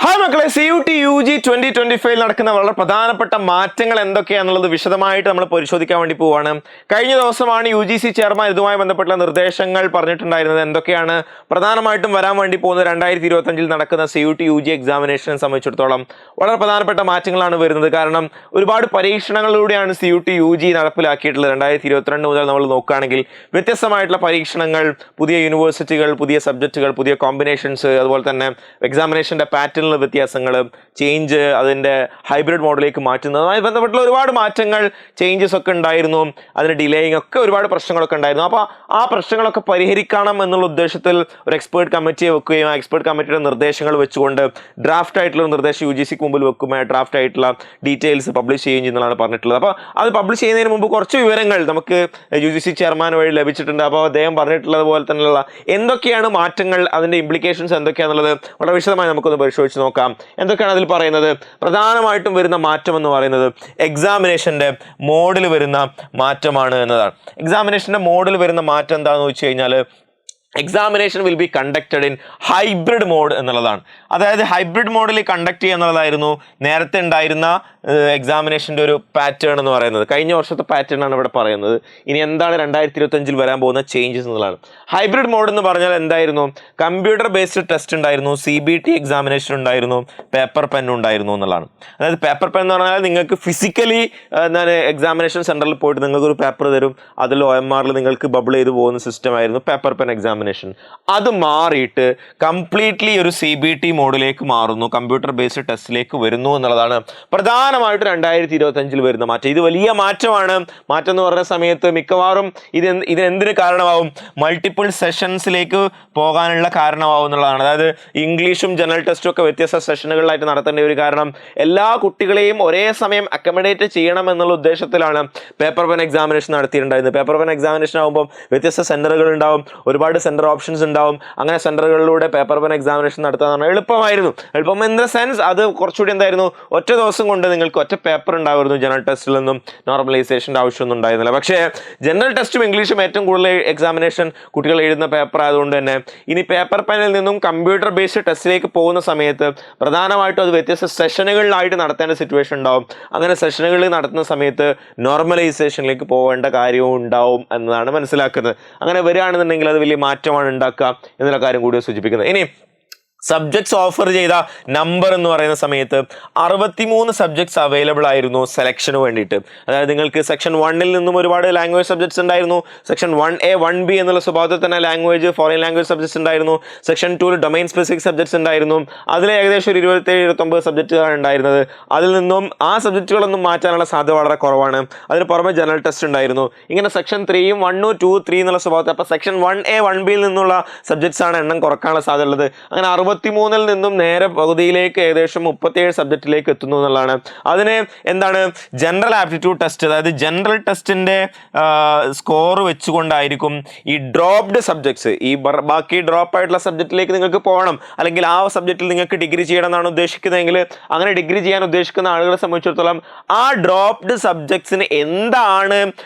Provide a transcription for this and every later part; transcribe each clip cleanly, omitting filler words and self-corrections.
Hi മക്കളെ, CUT UG 2025 നടക്കുന്ന വളരെ പ്രധാനപ്പെട്ട മാറ്റങ്ങൾ എന്തൊക്കെയാണെന്നുള്ളത് വിശദമായിട്ട് നമ്മൾ പരിശോധിക്കാൻ വേണ്ടി പോവുകയാണ്. കഴിഞ്ഞ ദിവസമാണ് UGC ചെയർമാൻ ഇതുമായി ബന്ധപ്പെട്ട നിർദ്ദേശങ്ങൾ പറഞ്ഞിട്ടുണ്ടായിരുന്നത്. എന്തൊക്കെയാണ് പ്രധാനമായിട്ടും വരാൻ വേണ്ടി പോകുന്നത് 2025 നടക്കുന്ന CUT UG എക്സാമിനേഷനെ സംബന്ധിച്ചിടത്തോളം വളരെ പ്രധാനപ്പെട്ട മാറ്റങ്ങളാണ് വരുന്നത്. കാരണം ഒരുപാട് പരീക്ഷണങ്ങളിലൂടെയാണ് CUT UG നടപ്പിലാക്കിയിട്ടുള്ളത്. 2022 മുതൽ നമ്മൾ നോക്കുകയാണെങ്കിൽ വ്യത്യസ്തമായിട്ടുള്ള പരീക്ഷണങ്ങൾ, പുതിയ യൂണിവേഴ്സിറ്റികൾ, പുതിയ സബ്ജക്റ്റുകൾ, പുതിയ കോമ്പിനേഷൻസ്, അതുപോലെ തന്നെ എക്സാമിനേഷൻ്റെ പാറ്റേൺ വ്യത്യാസങ്ങൾ, ചേഞ്ച്, അതിൻ്റെ ഹൈബ്രിഡ് മോഡലിലേക്ക് മാറ്റുന്നതുമായി ബന്ധപ്പെട്ടുള്ള ഒരുപാട് മാറ്റങ്ങൾ, ചേഞ്ചസ് ഒക്കെ ഉണ്ടായിരുന്നു. അതിന് ഡിലേയിങ് ഒക്കെ ഒരുപാട് പ്രശ്നങ്ങളൊക്കെ ഉണ്ടായിരുന്നു. അപ്പോൾ ആ പ്രശ്നങ്ങളൊക്കെ പരിഹരിക്കണം എന്നുള്ള ഉദ്ദേശത്തിൽ ഒരു എക്സ്പേർട്ട് കമ്മിറ്റിയെ വെക്കുകയും ആ എക്സ്പേർട്ട് കമ്മിറ്റിയുടെ നിർദ്ദേശങ്ങൾ വെച്ചുകൊണ്ട് ഡ്രാഫ്റ്റ് ആയിട്ടുള്ള നിർദ്ദേശം UGCക്ക് മുമ്പിൽ വെക്കുമ്പോൾ ഡ്രാഫ്റ്റ് ആയിട്ടുള്ള ഡീറ്റെയിൽസ് പബ്ലിഷ് ചെയ്യുകയും ചെയ്യുന്നതാണ് പറഞ്ഞിട്ടുള്ളത്. അപ്പോൾ അത് പബ്ലിഷ് ചെയ്യുന്നതിന് മുമ്പ് കുറച്ച് വിവരങ്ങൾ നമുക്ക് UGC ചെയർമാൻ വഴി ലഭിച്ചിട്ടുണ്ട്. അപ്പോൾ അദ്ദേഹം പറഞ്ഞിട്ടുള്ളത് പോലെ തന്നെയുള്ള എന്തൊക്കെയാണ് മാറ്റങ്ങൾ, അതിൻ്റെ ഇംപ്ലിക്കേഷൻസ് എന്തൊക്കെയാണെന്നുള്ളത് വളരെ വിശദമായി നമുക്കൊന്ന് പരിശോധിച്ച് നോക്കാം. എന്തൊക്കെയാണ് അതിൽ പറയുന്നത്? പ്രധാനമായിട്ടും വരുന്ന മാറ്റം എന്ന് പറയുന്നത് എക്സാമിനേഷൻ്റെ മോഡിൽ വരുന്ന മാറ്റമാണ് എന്നതാണ്. എക്സാമിനേഷൻ്റെ മോഡിൽ വരുന്ന മാറ്റം എന്താണെന്ന് വെച്ച് കഴിഞ്ഞാൽ examination will be conducted in hybrid mode എന്നുള്ളതാണ്. അതായത് ഹൈബ്രിഡ് മോഡിൽ കണ്ടക്ട് ചെയ്യുക എന്നുള്ളതായിരുന്നു നേരത്തെ ഉണ്ടായിരുന്ന എക്സാമിനേഷൻ്റെ ഒരു പാറ്റേൺ എന്ന് പറയുന്നത്. കഴിഞ്ഞ വർഷത്തെ പാറ്റേൺ ആണ് ഇവിടെ പറയുന്നത്. ഇനി എന്താണ് 2025 വരാൻ പോകുന്ന ചേഞ്ചസ് എന്നുള്ളതാണ്. ഹൈബ്രിഡ് മോഡ് എന്ന് പറഞ്ഞാൽ എന്തായിരുന്നു? കമ്പ്യൂട്ടർ ബേസ്ഡ് ടെസ്റ്റ് ഉണ്ടായിരുന്നു, CBT എക്സാമിനേഷൻ ഉണ്ടായിരുന്നു, പേപ്പർ പെൻ ഉണ്ടായിരുന്നു എന്നുള്ളതാണ്. അതായത് പേപ്പർ പെൻ എന്ന് പറഞ്ഞാൽ നിങ്ങൾക്ക് ഫിസിക്കലി എക്സാമിനേഷൻ സെൻറ്ററിൽ പോയിട്ട് നിങ്ങൾക്കൊരു പേപ്പർ തരും, അതിൽ OMR നിങ്ങൾക്ക് ബബിൾ ചെയ്ത് പോകുന്ന സിസ്റ്റം ആയിരുന്നു പേപ്പർ പെൻ എക്സാമിനേഷൻ. അത് മാറിയിട്ട് കംപ്ലീറ്റ്ലി ഒരു CBT മോഡിലേക്ക് മാറുന്നു, കമ്പ്യൂട്ടർ ബേസ്ഡ് ടെസ്റ്റിലേക്ക് വരുന്നു എന്നുള്ളതാണ് പ്രധാനമായിട്ട് 2025 വരുന്ന മാറ്റം. ഇത് വലിയ മാറ്റമാണ്. മാറ്റം എന്ന് പറഞ്ഞ സമയത്ത് മിക്കവാറും ഇതിനെന്തിന് കാരണമാവും? മൾട്ടിപ്പിൾ സെഷൻസിലേക്ക് പോകാനുള്ള കാരണമാവും എന്നുള്ളതാണ്. അതായത് ഇംഗ്ലീഷും ജനറൽ ടെസ്റ്റും ഒക്കെ വ്യത്യസ്ത സെഷനുകളിലായിട്ട് നടത്തേണ്ട ഒരു കാരണം എല്ലാ കുട്ടികളെയും ഒരേ സമയം അക്കമഡേറ്റ് ചെയ്യണം എന്നുള്ള ഉദ്ദേശത്തിലാണ് പേപ്പർ പെൻ എക്സാമിനേഷൻ നടത്തിയിട്ടുണ്ടായിരുന്നത്. പേപ്പർ പെൻ എക്സാമിനേഷൻ ആകുമ്പോൾ വ്യത്യസ്ത സെന്ററുകൾ ഉണ്ടാവും, ഒരുപാട് സെന്റർ ഓപ്ഷൻസ് ഉണ്ടാവും. അങ്ങനെ സെന്ററുകളിലൂടെ പേപ്പർ പെൻ എക്സാമിനേഷൻ നടത്താൻ എളുപ്പമായിരുന്നു. എളുപ്പം ഇൻ ദ സെൻസ് അത് കുറച്ചുകൂടി എന്തായിരുന്നു, ഒറ്റ ദിവസം കൊണ്ട് നിങ്ങൾക്ക് ഒറ്റ പേപ്പർ ഉണ്ടാവുമായിരുന്നു. ജനറൽ ടെസ്റ്റിൽ നിന്നും നോർമലൈസേഷൻ്റെ ആവശ്യമൊന്നും ഉണ്ടായിരുന്നില്ല. പക്ഷേ ജനറൽ ടെസ്റ്റും ഇംഗ്ലീഷും ഏറ്റവും കൂടുതൽ എക്സാമിനേഷൻ കുട്ടികൾ എഴുതുന്ന പേപ്പർ ആയതുകൊണ്ട് തന്നെ ഇനി പേപ്പർ പെനിൽ നിന്നും കമ്പ്യൂട്ടർ ബേസ്ഡ് ടെസ്റ്റിലേക്ക് പോകുന്ന സമയത്ത് പ്രധാനമായിട്ടും അത് വ്യത്യസ്ത സെഷനുകളിലായിട്ട് നടത്തേണ്ട സിറ്റുവേഷൻ ഉണ്ടാവും. അങ്ങനെ സെഷനുകളിൽ നടത്തുന്ന സമയത്ത് നോർമലൈസേഷനിലേക്ക് പോകേണ്ട കാര്യവും ഉണ്ടാവും എന്നതാണ് മനസ്സിലാക്കുന്നത്. അങ്ങനെ വരികയാണെന്നുണ്ടെങ്കിൽ അത് വലിയ മാറ്റമാണ് ഉണ്ടാക്കുക എന്നുള്ള കാര്യം കൂടി സൂചിപ്പിക്കുന്നത്. ഇനി സബ്ജക്ട്സ് ഓഫർ ചെയ്ത നമ്പർ എന്ന് പറയുന്ന സമയത്ത് 63 സബ്ജക്ട്സ് അവൈലബിൾ ആയിരുന്നു സെലക്ഷന് വേണ്ടിയിട്ട്. അതായത് നിങ്ങൾക്ക് സെക്ഷൻ 1 നിന്നും ഒരുപാട് ലാംഗ്വേജ് സബ്ജക്ട്സ് ഉണ്ടായിരുന്നു. സെക്ഷൻ 1A 1B എന്നുള്ള സ്വഭാവത്തിൽ തന്നെ ലാംഗ്വേജ്, ഫോറിൻ ലാംഗ്വേജ് സബ്ജക്ട്സ് ഉണ്ടായിരുന്നു. സെക്ഷൻ 2 ഡൊമൈൻ സ്പെസിഫിക് സബ്ജക്ട്സ് ഉണ്ടായിരുന്നു. അതിൽ ഏകദേശം ഒരു 27-29 സബ്ജക്റ്റുകളാണ് ഉണ്ടായിരുന്നത്. അതിൽ നിന്നും ആ സബ്ജക്റ്റുകളൊന്നും മാറ്റാനുള്ള സാധ്യത വളരെ കുറവാണ്. അതിന് പുറമെ ജനറൽ ടെസ്റ്റ് ഉണ്ടായിരുന്നു. ഇങ്ങനെ സെക്ഷൻ 3യും 1, 2, 3 എന്നുള്ള സ്വഭാവത്തിൽ അപ്പോൾ സെക്ഷൻ 1A 1Bയിൽ നിന്നുള്ള സബ്ജക്ട്സ് ആണ് എണ്ണം കുറക്കാനുള്ള സാധ്യത ഉള്ളത്. അങ്ങനെ 63 നിന്നും നേരെ പകുതിയിലേക്ക് ഏകദേശം 37 സബ്ജക്റ്റിലേക്ക് എത്തുന്നു എന്നുള്ളതാണ്. അതിന് എന്താണ് ജനറൽ ആപ്റ്റിറ്റ്യൂഡ് ടെസ്റ്റ്, അതായത് ജനറൽ ടെസ്റ്റിൻ്റെ സ്കോർ വെച്ചുകൊണ്ടായിരിക്കും ഈ ഡ്രോപ്ഡ് സബ്ജക്ട്സ്, ഈ ബാക്കി ഡ്രോപ്പ് ആയിട്ടുള്ള സബ്ജക്റ്റിലേക്ക് നിങ്ങൾക്ക് പോകണം, അല്ലെങ്കിൽ ആ സബ്ജക്റ്റിൽ നിങ്ങൾക്ക് ഡിഗ്രി ചെയ്യണം എന്നാണ് ഉദ്ദേശിക്കുന്നതെങ്കിൽ അങ്ങനെ ഡിഗ്രി ചെയ്യാൻ ഉദ്ദേശിക്കുന്ന ആളുകളെ സംബന്ധിച്ചിടത്തോളം ആ ഡ്രോപ്ഡ് സബ്ജക്ട്സിന് എന്താണ്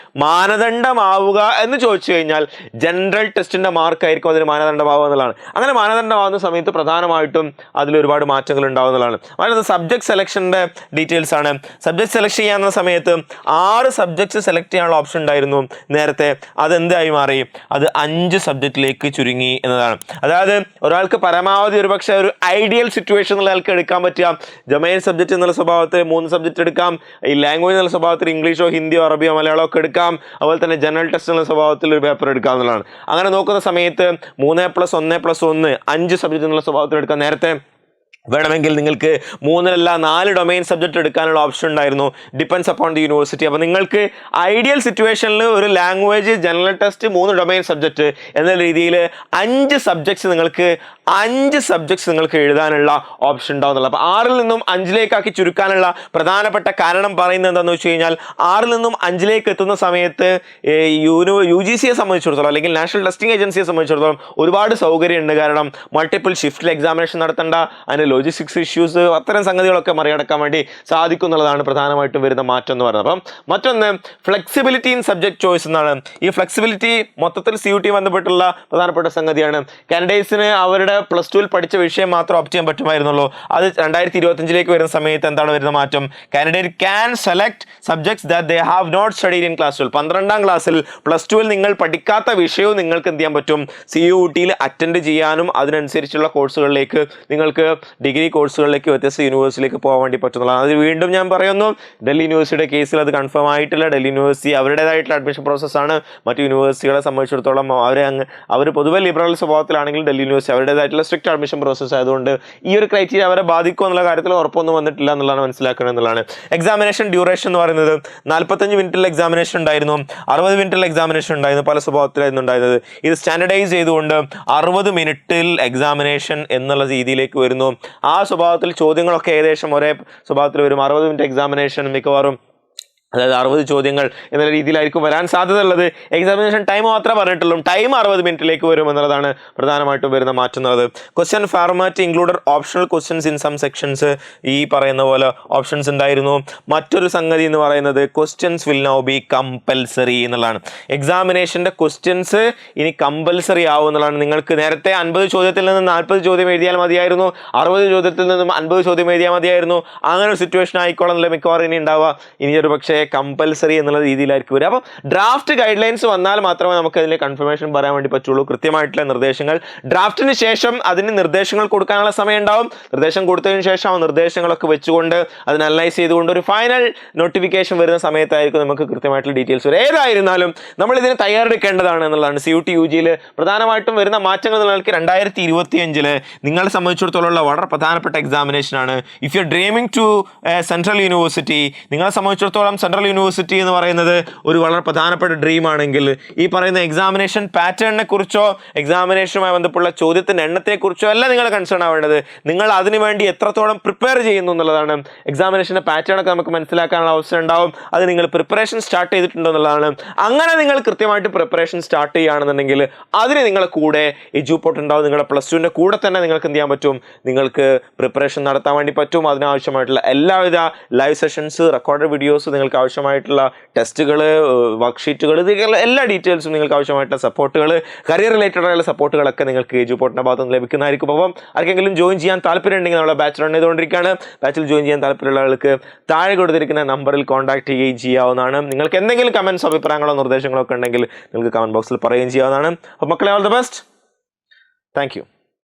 മാനദണ്ഡമാവുക എന്ന് ചോദിച്ചു കഴിഞ്ഞാൽ ജനറൽ ടെസ്റ്റിൻ്റെ മാർക്കായിരിക്കും അതിന് മാനദണ്ഡമാവുക എന്നുള്ളതാണ്. അങ്ങനെ മാനദണ്ഡമാവുന്ന സമയത്ത് പ്രധാനമായിട്ടും അതിൽ ഒരുപാട് മാറ്റങ്ങൾ ഉണ്ടാവുന്നതാണ്. അതായത് സബ്ജക്ട് സെലക്ഷൻ്റെ ഡീറ്റെയിൽസ് ആണ്. സബ്ജക്ട് സെലക്ട് ചെയ്യാവുന്ന സമയത്ത് 6 സബ്ജക്ട്സ് സെലക്ട് ചെയ്യാനുള്ള ഓപ്ഷൻ ഉണ്ടായിരുന്നു നേരത്തെ. അതെന്തായി മാറി? അത് 5 സബ്ജക്റ്റിലേക്ക് ചുരുങ്ങി എന്നതാണ്. അതായത് ഒരാൾക്ക് പരമാവധി ഒരു പക്ഷേ ഒരു ഐഡിയൽ സിറ്റുവേഷൻ എന്നുള്ള ആൾക്ക് എടുക്കാൻ പറ്റുക ഡൊമൈൻ സബ്ജക്റ്റ് എന്നുള്ള സ്വഭാവത്തിൽ 3 സബ്ജക്റ്റ് എടുക്കാം. ഈ ലാംഗ്വേജ് എന്നുള്ള സ്വഭാവത്തിൽ ഇംഗ്ലീഷോ ഹിന്ദിയോ അറബിയോ മലയാളമോ ഒക്കെ എടുക്കാം. അതുപോലെ തന്നെ ജനറൽ ടെസ്റ്റ് എന്നുള്ള സ്വഭാവത്തിൽ ഒരു പേപ്പർ എടുക്കാം എന്നുള്ളതാണ്. അങ്ങനെ നോക്കുന്ന സമയത്ത് 3+1+1 5 സബ്ജക്റ്റ് എന്നുള്ള സ്വഭാവത്തിൽ എടുക്കാം. നേരത്തെ വേണമെങ്കിൽ നിങ്ങൾക്ക് 3 4 ഡൊമൈൻ സബ്ജക്റ്റ് എടുക്കാനുള്ള ഓപ്ഷൻ ഉണ്ടായിരുന്നു, ഡിപ്പെൻസ് അപ്പോൺ ദി യൂണിവേഴ്സിറ്റി. അപ്പോൾ നിങ്ങൾക്ക് ഐഡിയൽ സിറ്റുവേഷനിൽ ഒരു language, general test, 3 domain subject എന്ന രീതിയിൽ 5 സബ്ജക്ട്സ് നിങ്ങൾക്ക് എഴുതാനുള്ള ഓപ്ഷൻ ഉണ്ടാവുന്നുള്ളൂ. അപ്പോൾ 6 നിന്നും 5 ചുരുക്കാനുള്ള പ്രധാനപ്പെട്ട കാരണം പറയുന്നത് എന്താണെന്ന് വെച്ച് കഴിഞ്ഞാൽ 6 നിന്നും 5 എത്തുന്ന സമയത്ത് UGCയെ സംബന്ധിച്ചിടത്തോളം അല്ലെങ്കിൽ നാഷണൽ ടെസ്റ്റിംഗ് ഏജൻസിയെ സംബന്ധിച്ചിടത്തോളം ഒരുപാട് സൗകര്യമുണ്ട്. കാരണം മൾട്ടിപ്പിൾ ഷിഫ്റ്റിൽ എക്സാമിനേഷൻ നടത്തേണ്ട, അതിന് ലോജിസ്റ്റിക്സ് ഇഷ്യൂസ് അത്തരം സംഗതികളൊക്കെ മറികടക്കാൻ വേണ്ടി സാധിക്കും എന്നുള്ളതാണ് പ്രധാനമായിട്ടും വരുന്ന മാറ്റം എന്ന് പറയുന്നത്. അപ്പം മറ്റൊന്ന് ഫ്ലെക്സിബിലിറ്റി ഇൻ സബ്ജക്ട് ചോയ്സ് എന്നാണ്. ഈ ഫ്ലെക്സിബിലിറ്റി മൊത്തത്തിൽ CUT ബന്ധപ്പെട്ടുള്ള പ്രധാനപ്പെട്ട സംഗതിയാണ്. കാൻഡിഡേറ്റ്സിന് അവരുടെ +2 പഠിച്ച വിഷയം മാത്രം ഓപ്റ്റ് ചെയ്യാൻ പറ്റുമായിരുന്നുള്ളൂ. അത് 2025 വരുന്ന സമയത്ത് എന്താണ് വരുന്ന മാറ്റം? Candidate can select subjects that they have not studied in class 12. 12ാം ക്ലാസ്സിൽ +2 നിങ്ങൾ പഠിക്കാത്ത വിഷയവും നിങ്ങൾക്ക് എന്ത് ചെയ്യാൻ പറ്റും? CUTയിൽ അറ്റൻഡ് ചെയ്യാനും അതിനനുസരിച്ചുള്ള കോഴ്സുകളിലേക്ക് നിങ്ങൾക്ക് ഡിഗ്രി കോഴ്സുകളിലേക്ക് വ്യത്യസ്ത യൂണിവേഴ്സിറ്റിയിലേക്ക് പോകാൻ വേണ്ടി പറ്റുന്നതാണ്. അത് വീണ്ടും ഞാൻ പറയുന്നു, ഡൽഹി യൂണിവേഴ്സിറ്റിയുടെ കേസിൽ അത് കൺഫേം ആയിട്ടില്ല. ഡൽഹി യൂണിവേഴ്സിറ്റി അവരുടേതായിട്ടുള്ള അഡ്മിഷൻ പ്രോസസ്സാണ്. മറ്റ് യൂണിവേഴ്സിറ്റികളെ സംബന്ധിച്ചിടത്തോളം അവർ പൊതുവെ ലിബറൽ സ്വഭാവത്തിലാണെങ്കിൽ ഡൽഹി യൂണിവേഴ്സിറ്റി അവരുടേതായിട്ടുള്ള സ്ട്രിക്റ്റ് അഡ്മിഷൻ പ്രോസസ്സ് ആയതുകൊണ്ട് ഈ ഒരു ക്രൈറ്റീരിയ അവരെ ബാധിക്കും എന്നുള്ള കാര്യത്തിൽ ഉറപ്പൊന്നും വന്നിട്ടില്ല എന്നുള്ളതാണ് മനസ്സിലാക്കണം എന്നുള്ളതാണ്. എക്സാമിനേഷൻ ഡ്യൂറേഷൻ എന്ന് പറയുന്നത് 45 മിനിറ്റുള്ള എക്സാമിനേഷൻ ഉണ്ടായിരുന്നു, 60 മിനിറ്റുള്ള എക്സാമിനേഷൻ ഉണ്ടായിരുന്നു, പല സ്വഭാവത്തിലായിരുന്നു ഉണ്ടായിരുന്നത്. ഇത് സ്റ്റാൻഡർഡൈസ് ചെയ്തുകൊണ്ട് 60 മിനിറ്റിൽ എക്സാമിനേഷൻ എന്നുള്ള രീതിയിലേക്ക് വരുന്നു. ആ സ്വഭാവത്തിൽ ചോദ്യങ്ങളൊക്കെ ഏകദേശം ഒരേ സ്വഭാവത്തിൽ വരും. 60 മിനിറ്റ് എക്സാമിനേഷൻ മിക്കവാറും അതായത് 60 ചോദ്യങ്ങൾ എന്നുള്ള രീതിയിലായിരിക്കും വരാൻ സാധ്യതയുള്ളത്. എക്സാമിനേഷൻ ടൈം മാത്രമേ പറഞ്ഞിട്ടുള്ളൂ, ടൈം 60 മിനിറ്റിലേക്ക് വരും എന്നുള്ളതാണ് പ്രധാനമായിട്ടും വരുന്ന മാറ്റം എന്നുള്ളത്. Question format included optional questions in some sections. ഈ പറയുന്ന പോലെ ഓപ്ഷൻസ് ഉണ്ടായിരുന്നു. മറ്റൊരു സംഗതി എന്ന് പറയുന്നത് questions will now be compulsory എന്നുള്ളതാണ്. എക്സാമിനേഷൻ്റെ ക്വസ്റ്റ്യൻസ് ഇനി കമ്പൽസറി ആവും എന്നുള്ളതാണ്. നിങ്ങൾക്ക് നേരത്തെ 50 ചോദ്യത്തിൽ നിന്ന് 40 ചോദ്യം എഴുതിയാൽ മതിയായിരുന്നു, 60 ചോദ്യത്തിൽ നിന്നും 50 ചോദ്യം എഴുതിയാൽ മതിയായിരുന്നു. അങ്ങനെ ഒരു സിറ്റുവേഷൻ ആയിക്കോളെന്നല്ല മിക്കവാറും ഇനി ഉണ്ടാവുക. ഇനി ഒരു പക്ഷേ കമ്പൽസറി എന്നുള്ള രീതിയിലായിരിക്കും വരിക. അപ്പോൾ ഡ്രാഫ്റ്റ് ഗൈഡ് ലൈൻസ് വന്നാൽ മാത്രമേ നമുക്ക് അതിൻ്റെ കൺഫർമേഷൻ പറയാൻ വേണ്ടി പറ്റുള്ളൂ. കൃത്യമായിട്ടുള്ള നിർദ്ദേശങ്ങൾ ഡ്രാഫ്റ്റിന് ശേഷം അതിന് നിർദ്ദേശങ്ങൾ കൊടുക്കാനുള്ള സമയം ഉണ്ടാവും. നിർദ്ദേശം കൊടുത്തതിന് ശേഷം ആ നിർദ്ദേശങ്ങളൊക്കെ വെച്ചുകൊണ്ട് അതിന് അനലൈസ് ചെയ്തുകൊണ്ട് ഒരു ഫൈനൽ നോട്ടിഫിക്കേഷൻ വരുന്ന സമയത്തായിരിക്കും നമുക്ക് കൃത്യമായിട്ടുള്ള ഡീറ്റെയിൽസ് വരും. ഏതായിരുന്നാലും നമ്മൾ ഇതിന് തയ്യാറെടുക്കേണ്ടതാണ് എന്നുള്ളതാണ്. CUT UGയിൽ പ്രധാനമായിട്ടും വരുന്ന മാറ്റങ്ങൾ നിങ്ങൾക്ക് 2025 നിങ്ങളെ സംബന്ധിച്ചിടത്തോളം വളരെ പ്രധാനപ്പെട്ട എക്സാമിനേഷനാണ്. If you dreaming to central university, നിങ്ങളെ സംബന്ധിച്ചിടത്തോളം സെൻട്രൽ യൂണിവേഴ്സിറ്റി എന്ന് പറയുന്നത് ഒരു വളരെ പ്രധാനപ്പെട്ട ഡ്രീം ആണെങ്കിൽ ഈ പറയുന്ന എക്സാമിനേഷൻ പാറ്റേണിനെ കുറിച്ചോ എക്സാമിനേഷനുമായി ബന്ധപ്പെട്ടുള്ള ചോദ്യത്തിൻ്റെ എണ്ണത്തെക്കുറിച്ചോ അല്ല നിങ്ങൾ കൺസേൺ ആവേണ്ടത്. നിങ്ങൾ അതിനു വേണ്ടി എത്രത്തോളം പ്രിപ്പയർ ചെയ്യുന്നു എന്നുള്ളതാണ്. എക്സാമിനേഷൻ്റെ പാറ്റേണൊക്കെ നമുക്ക് മനസ്സിലാക്കാനുള്ള അവസരം ഉണ്ടാവും. അത് നിങ്ങൾ പ്രിപ്പറേഷൻ സ്റ്റാർട്ട് ചെയ്തിട്ടുണ്ടോ എന്നുള്ളതാണ്. അങ്ങനെ നിങ്ങൾ കൃത്യമായിട്ട് പ്രിപ്പറേഷൻ സ്റ്റാർട്ട് ചെയ്യുകയാണെന്നുണ്ടെങ്കിൽ അതിന് നിങ്ങളുടെ കൂടെ എജുപോർട്ട് ഉണ്ടാവും. നിങ്ങളുടെ +2ൻ്റെ കൂടെ തന്നെ നിങ്ങൾക്ക് എന്ത് ചെയ്യാൻ പറ്റും? നിങ്ങൾക്ക് പ്രിപ്പറേഷൻ നടത്താൻ വേണ്ടി പറ്റും. അതിനാവശ്യമായിട്ടുള്ള എല്ലാവിധ ലൈവ് സെഷൻസ്, റെക്കോർഡ് വീഡിയോസ്, നിങ്ങൾക്ക് ആവശ്യമായിട്ടുള്ള ടെസ്റ്റുകൾ, വർക്ക്ഷീറ്റുകൾ, ഇതിലുള്ള എല്ലാ ഡീറ്റെയിൽസും നിങ്ങൾക്ക് ആവശ്യമായിട്ടുള്ള സപ്പോർട്ടുകൾ, കരിയർ റിലേറ്റഡ് ആയുള്ള സപ്പോർട്ടുകളൊക്കെ നിങ്ങൾക്ക് എജുപോർട്ടിൻ്റെ ഭാഗത്ത് നിന്ന് ലഭിക്കുന്നതായിരിക്കും. അപ്പം ആർക്കെങ്കിലും ജോയിൻ ചെയ്യാൻ താല്പര്യം ഉണ്ടെങ്കിൽ നമ്മളെ ബാച്ച് റൺ ചെയ്തുകൊണ്ടിരിക്കുകയാണ്. ബാച്ചിൽ ജോയിൻ ചെയ്യാൻ താല്പര്യമുള്ള ആൾക്ക് താഴെ കൊടുത്തിരിക്കുന്ന നമ്പറിൽ കോൺടാക്ട് ചെയ്യുകയും ചെയ്യാവുന്നതാണ്. നിങ്ങൾക്ക് എന്തെങ്കിലും കമൻസ്, അഭിപ്രായങ്ങളോ നിർദ്ദേശങ്ങളോ ഒക്കെ ഉണ്ടെങ്കിൽ നിങ്ങൾക്ക് കമൻറ്റ് ബോക്സിൽ പറയുകയും ചെയ്യാവുന്നതാണ്. അപ്പോൾ മക്കളെ, all the best. Thank you.